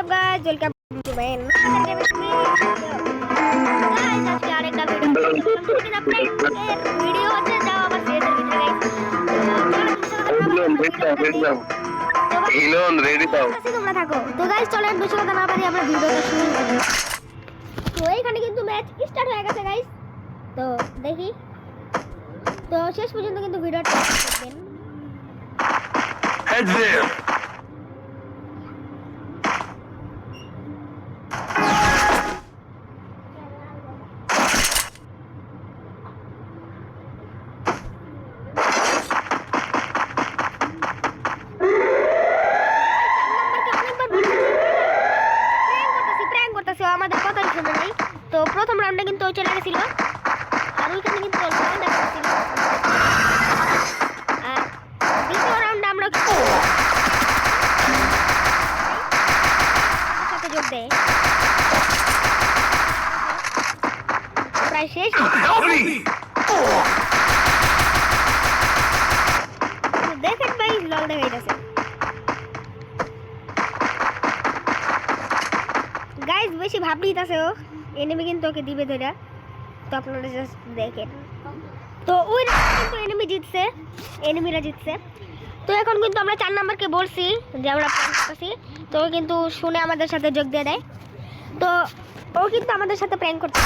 up guys, welcome to my another আজকে আরেকটা video হচ্ছে যাও আমার ফেসের ভিতরে গাইস ইলন রেডি দাও তোমরা থাকো তো গাইস চলেন বেশি কথা না পারি আমরা ভিডিওটা শুরু করি তো এইখানে কিন্তু ম্যাচ স্টার্ট হয়ে গেছে গাইস তো দেখি তো শেষ পর্যন্ত কিন্তু ভিডিওটা দেখবেন Heads there. আমাদের কথা শুনে নাই তো প্রথম রাউন্ডে কিন্তু চলে গেছিল আর ওইখানে কিন্তু আর দ্বিতীয় রাউন্ডে আমরা সাথে যোগ দেয় প্রায় শেষ দেখেন ভাই লল দেখাইতেছে গাইস বেশি ভাব নিতেছে ও এনিমি কিন্তু ওকে দিবে ধরে তো আপনারা জাস্ট দেখেন তো ওই কিন্তু এনিমি জিতছে এনিমিরা জিতছে তো এখন কিন্তু আমরা 4 নাম্বারকে বলছি যে আমরা প্র্যাঙ্ক করতেছি তো ও কিন্তু শুনে আমাদের সাথে যোগ দিয়ে দেয় তো ও কিন্তু আমাদের সাথে প্র্যাঙ্ক করতে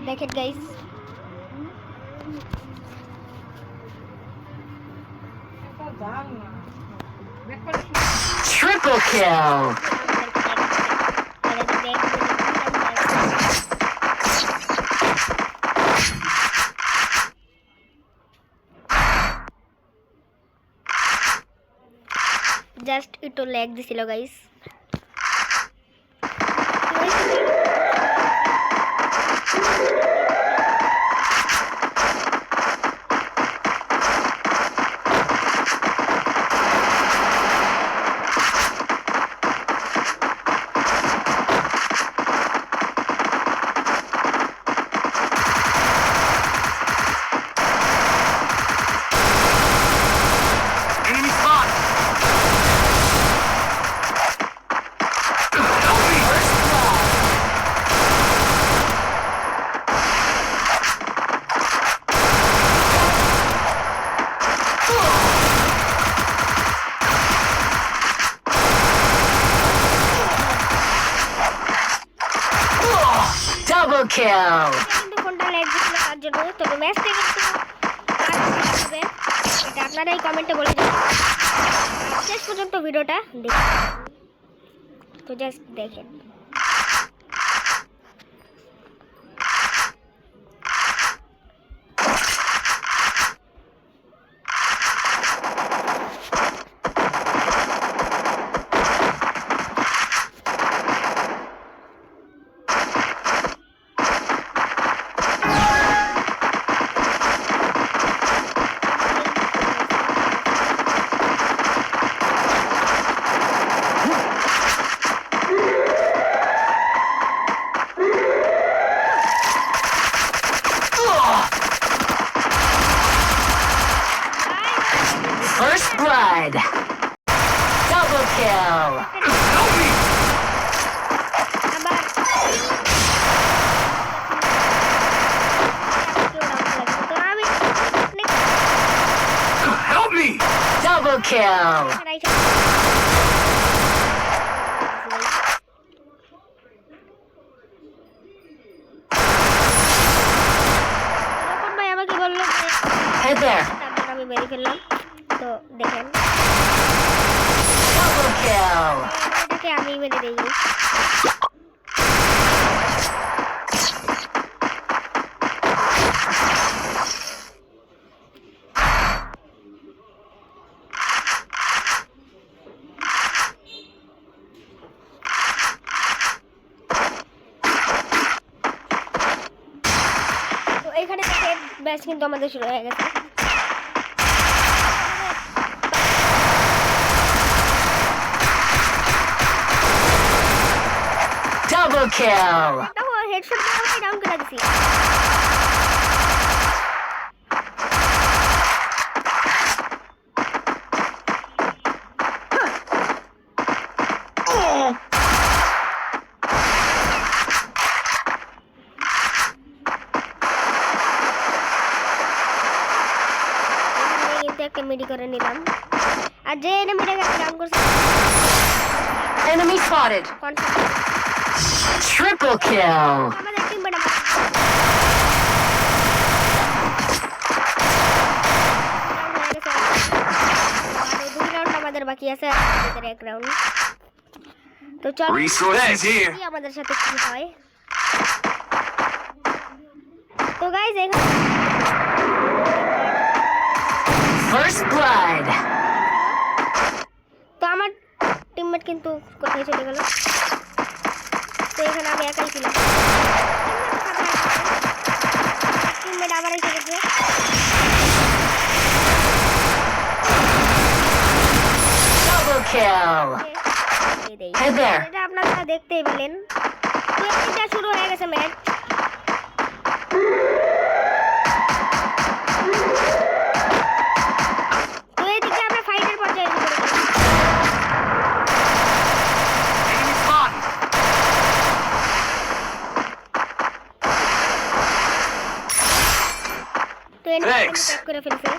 দেখেন গাইস Triple kill. জাস্ট একটু ল্যাগ দিছিল গাইস Double kill. কিন্তু ফোনটা ল্যাগ দিছিল তার জন্য তবে ম্যাচটা কিন্তু হবে এটা আপনারাই কমেন্টে বলে দিন শেষ পর্যন্ত ভিডিওটা দেখুন তো জাস্ট দেখেন First blood. Double kill. Help me. Double kill. ভাই আমাকে বললো Head there. তারপর আমি বেরিয়ে ফেললাম তো দেখেন Double kill. এটাকে আমি মেরে দিই তো এখানে দেখেন ম্যাচ কিন্তু আমাদের শুরু হয়ে গেছে Double kill. হেডশট দিয়ে ডাউন করে দিছি। কিন্তু একটা মিডি করে নিলাম। আর যে এনিমিটাকে ডাউন করছে Enemy spotted. Triple kill. আমাদের টিমমেট দুই রাউন্ড আমাদের বাকি আছে, আমাদের এক রাউন্ড। তো চল Resources here. দেখি আমাদের সাথে কি হয়। তো গাইস এখানে First blood. তো আমার টিমমেট কিন্তু কোথায় চলে গেল। তো এখানে আমি একাই ছিলাম। টিমমেট আবার এসে গেছে। Double kill. Hey there. এটা আপনারা দেখতেই পেলেন। তো এটা শুরু হয়ে গেছে ম্যাচ। তো এদিকে আমরা ফাইটার পর্যায়ে এসে পড়েছি। Enemy spotted. তো এনিমি Thanks. ট্যাগ করে ফেলছে।